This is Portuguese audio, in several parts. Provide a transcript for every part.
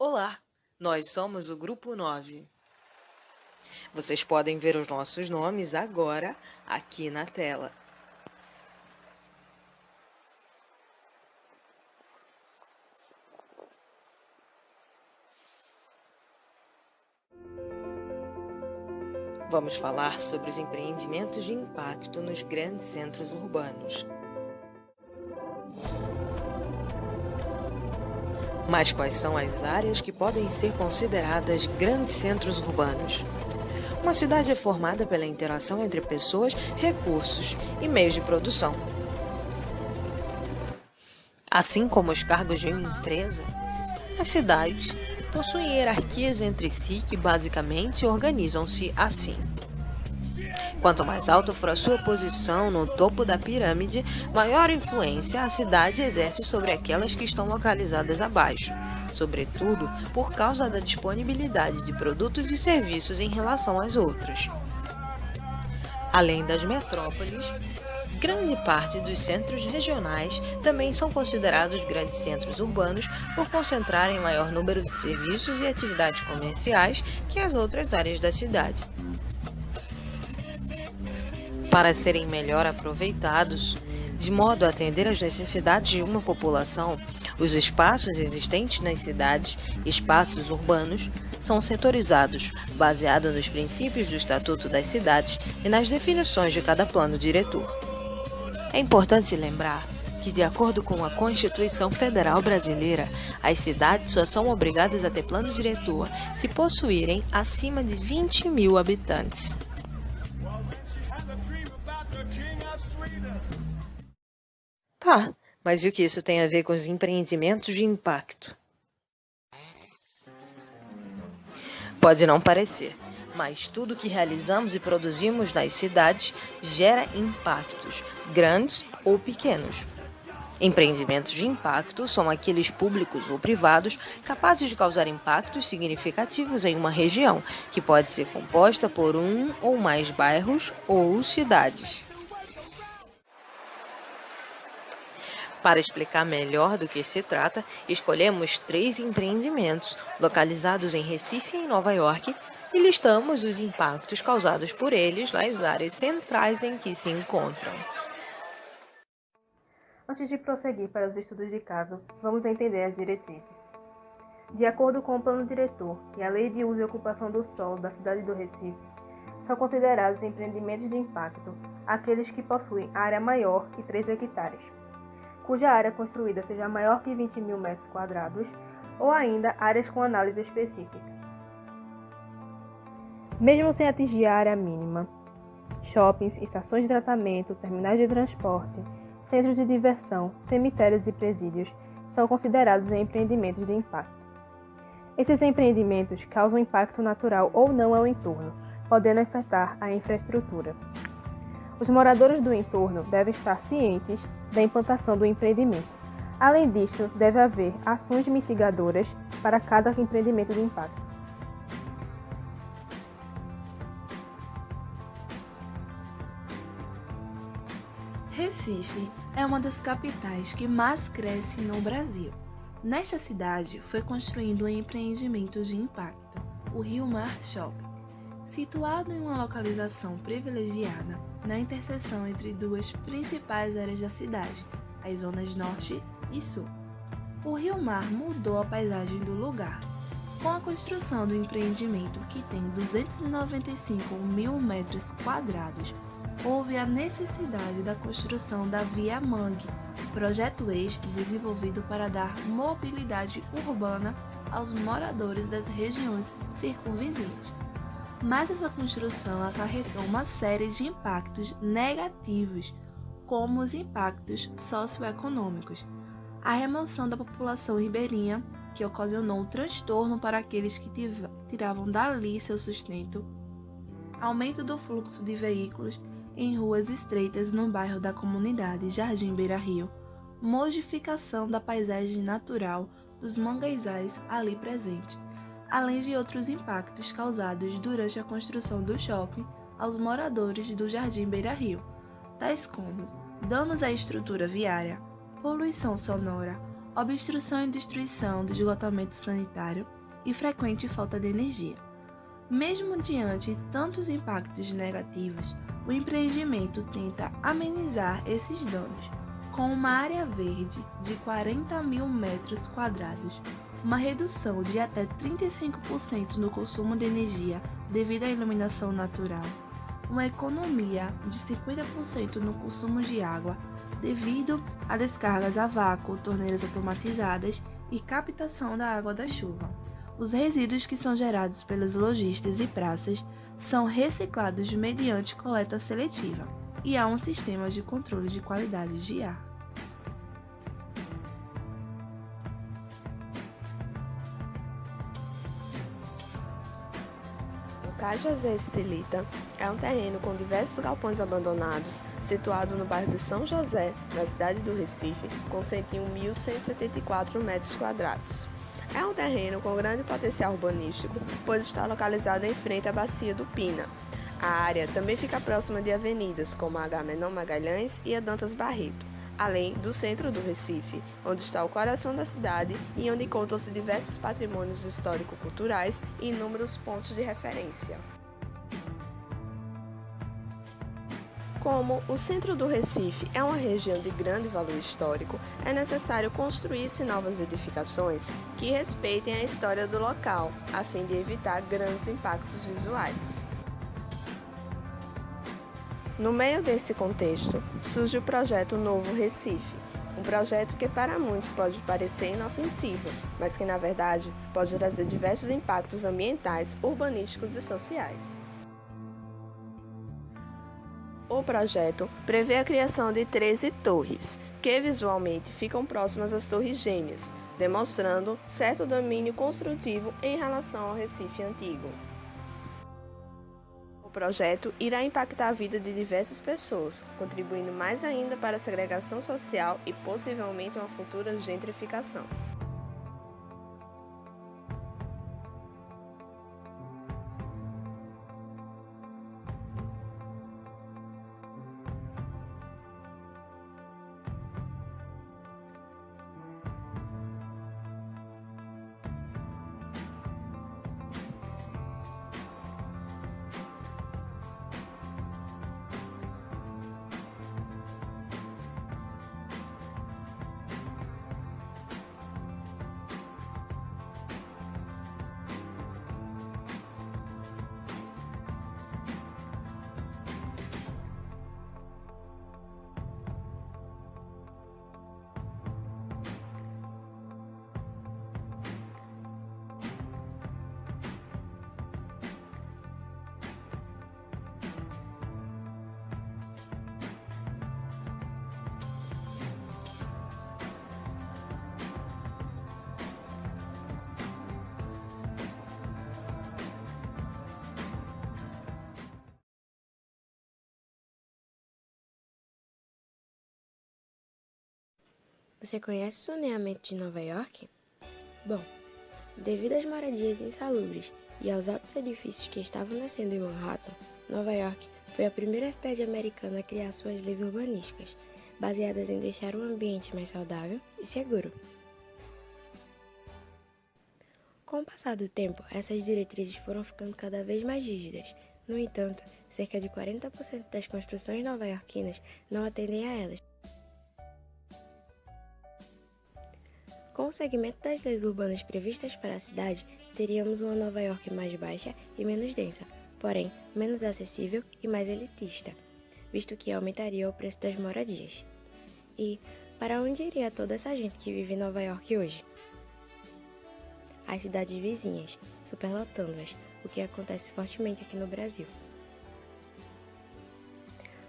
Olá, nós somos o Grupo 9. Vocês podem ver os nossos nomes agora aqui na tela. Vamos falar sobre os empreendimentos de impacto nos grandes centros urbanos. Mas quais são as áreas que podem ser consideradas grandes centros urbanos? Uma cidade é formada pela interação entre pessoas, recursos e meios de produção. Assim como os cargos de uma empresa, as cidades possuem hierarquias entre si que basicamente organizam-se assim. Quanto mais alta for a sua posição no topo da pirâmide, maior influência a cidade exerce sobre aquelas que estão localizadas abaixo, sobretudo por causa da disponibilidade de produtos e serviços em relação às outras. Além das metrópoles, grande parte dos centros regionais também são considerados grandes centros urbanos por concentrarem maior número de serviços e atividades comerciais que as outras áreas da cidade. Para serem melhor aproveitados, de modo a atender às necessidades de uma população, os espaços existentes nas cidades, espaços urbanos, são setorizados, baseado nos princípios do Estatuto das Cidades e nas definições de cada plano diretor. É importante lembrar que, de acordo com a Constituição Federal Brasileira, as cidades só são obrigadas a ter plano diretor se possuírem acima de 20 mil habitantes. Tá, mas e o que isso tem a ver com os empreendimentos de impacto? Pode não parecer, mas tudo que realizamos e produzimos nas cidades gera impactos, grandes ou pequenos. Empreendimentos de impacto são aqueles públicos ou privados capazes de causar impactos significativos em uma região, que pode ser composta por um ou mais bairros ou cidades. Para explicar melhor do que se trata, escolhemos 3 empreendimentos localizados em Recife e em Nova York e listamos os impactos causados por eles nas áreas centrais em que se encontram. Antes de prosseguir para os estudos de caso, vamos entender as diretrizes. De acordo com o Plano Diretor e a Lei de Uso e Ocupação do Solo da cidade do Recife, são considerados empreendimentos de impacto aqueles que possuem área maior que 3 hectares, cuja área construída seja maior que 20 mil metros quadrados, ou ainda áreas com análise específica. Mesmo sem atingir a área mínima, shoppings, estações de tratamento, terminais de transporte, centros de diversão, cemitérios e presídios são considerados empreendimentos de impacto. Esses empreendimentos causam impacto natural ou não ao entorno, podendo afetar a infraestrutura. Os moradores do entorno devem estar cientes da implantação do empreendimento. Além disto, deve haver ações mitigadoras para cada empreendimento de impacto. Recife é uma das capitais que mais cresce no Brasil. Nesta cidade foi construído um empreendimento de impacto, o Rio Mar Shopping, situado em uma localização privilegiada na interseção entre duas principais áreas da cidade, as zonas norte e sul. O Rio Mar mudou a paisagem do lugar. Com a construção do empreendimento, que tem 295 mil metros quadrados, houve a necessidade da construção da Via Mangue, projeto este desenvolvido para dar mobilidade urbana aos moradores das regiões circunvizinhas. Mas essa construção acarretou uma série de impactos negativos, como os impactos socioeconômicos, a remoção da população ribeirinha, que ocasionou um transtorno para aqueles que tiravam dali seu sustento, aumento do fluxo de veículos em ruas estreitas no bairro da comunidade Jardim Beira Rio, modificação da paisagem natural dos manguezais ali presentes, além de outros impactos causados durante a construção do shopping aos moradores do Jardim Beira Rio, tais como danos à estrutura viária, poluição sonora, obstrução e destruição do esgotamento sanitário e frequente falta de energia. Mesmo diante de tantos impactos negativos, o empreendimento tenta amenizar esses danos com uma área verde de 40 mil metros quadrados, uma redução de até 35% no consumo de energia devido à iluminação natural, uma economia de 50% no consumo de água devido a descargas a vácuo, torneiras automatizadas e captação da água da chuva. Os resíduos que são gerados pelos lojistas e praças são reciclados mediante coleta seletiva e há um sistema de controle de qualidade de ar. O Cais José Estilita é um terreno com diversos galpões abandonados, situado no bairro de São José, na cidade do Recife, com 101.174 metros quadrados. É um terreno com grande potencial urbanístico, pois está localizado em frente à Bacia do Pina. A área também fica próxima de avenidas como a Agamenon Magalhães e a Dantas Barreto, além do centro do Recife, onde está o coração da cidade e onde encontram-se diversos patrimônios histórico-culturais e inúmeros pontos de referência. Como o centro do Recife é uma região de grande valor histórico, é necessário construir-se novas edificações que respeitem a história do local, a fim de evitar grandes impactos visuais. No meio desse contexto, surge o projeto Novo Recife, um projeto que para muitos pode parecer inofensivo, mas que na verdade pode trazer diversos impactos ambientais, urbanísticos e sociais. O projeto prevê a criação de 13 torres, que visualmente ficam próximas às Torres Gêmeas, demonstrando certo domínio construtivo em relação ao Recife antigo. O projeto irá impactar a vida de diversas pessoas, contribuindo mais ainda para a segregação social e possivelmente uma futura gentrificação. Você conhece o zoneamento de Nova York? Bom, devido às moradias insalubres e aos altos edifícios que estavam nascendo em Manhattan, Nova York foi a primeira cidade americana a criar suas leis urbanísticas, baseadas em deixar um ambiente mais saudável e seguro. Com o passar do tempo, essas diretrizes foram ficando cada vez mais rígidas. No entanto, cerca de 40% das construções nova-iorquinas não atendem a elas. Com o segmento das leis urbanas previstas para a cidade, teríamos uma Nova York mais baixa e menos densa, porém menos acessível e mais elitista, visto que aumentaria o preço das moradias. E para onde iria toda essa gente que vive em Nova York hoje? As cidades vizinhas, superlotando-as, o que acontece fortemente aqui no Brasil.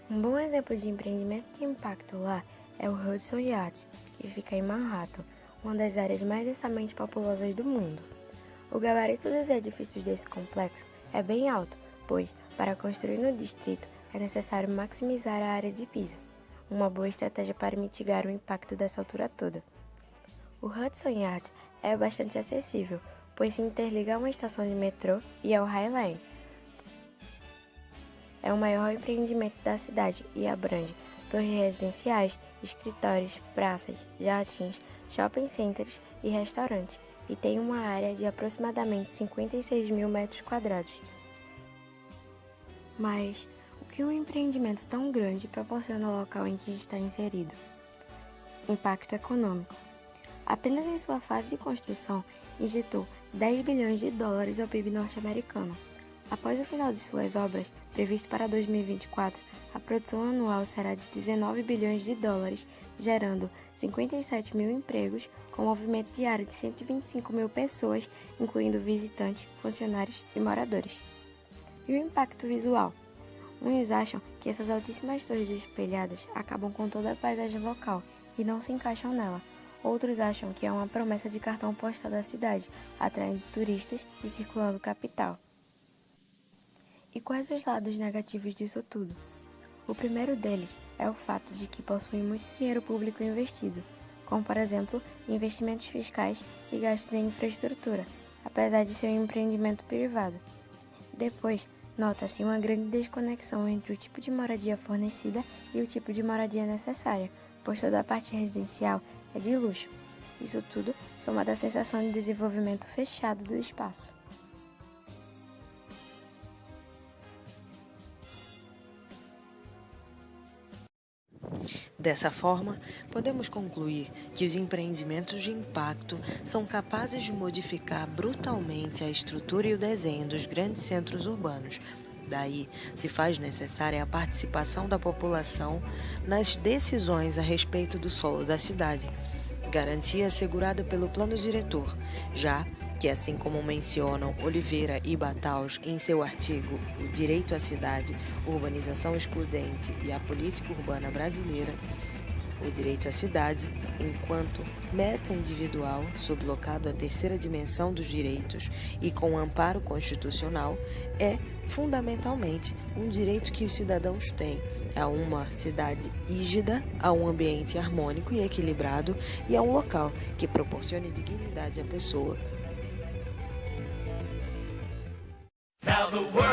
Um bom exemplo de empreendimento de impacto lá é o Hudson Yards, que fica em Manhattan, uma das áreas mais densamente populosas do mundo. O gabarito dos edifícios desse complexo é bem alto, pois, para construir no distrito, é necessário maximizar a área de piso, uma boa estratégia para mitigar o impacto dessa altura toda. O Hudson Yards é bastante acessível, pois se interliga a uma estação de metrô e ao High Line. É o maior empreendimento da cidade e abrange torres residenciais, escritórios, praças, jardins, shopping centers e restaurantes, e tem uma área de aproximadamente 56 mil metros quadrados. Mas o que um empreendimento tão grande proporciona ao local em que está inserido? Impacto econômico. Apenas em sua fase de construção, injetou 10 bilhões de dólares ao PIB norte-americano. Após o final de suas obras, previsto para 2024, a produção anual será de 19 bilhões de dólares, gerando 57 mil empregos, com movimento diário de 125 mil pessoas, incluindo visitantes, funcionários e moradores. E o impacto visual? Uns acham que essas altíssimas torres espelhadas acabam com toda a paisagem local e não se encaixam nela. Outros acham que é uma promessa de cartão postal da cidade, atraindo turistas e circulando capital. E quais os lados negativos disso tudo? O primeiro deles é o fato de que possui muito dinheiro público investido, como por exemplo, investimentos fiscais e gastos em infraestrutura, apesar de ser um empreendimento privado. Depois, nota-se uma grande desconexão entre o tipo de moradia fornecida e o tipo de moradia necessária, pois toda a parte residencial é de luxo. Isso tudo somado à sensação de desenvolvimento fechado do espaço. Dessa forma, podemos concluir que os empreendimentos de impacto são capazes de modificar brutalmente a estrutura e o desenho dos grandes centros urbanos. Daí, se faz necessária a participação da população nas decisões a respeito do solo da cidade, garantia assegurada pelo plano diretor, já que, assim como mencionam Oliveira e Bataus em seu artigo O Direito à Cidade, Urbanização Excludente e a Política Urbana Brasileira, o direito à cidade, enquanto meta individual, sublocado à terceira dimensão dos direitos e com amparo constitucional, é, fundamentalmente, um direito que os cidadãos têm a uma cidade rígida, a um ambiente harmônico e equilibrado e a um local que proporcione dignidade à pessoa. Now the world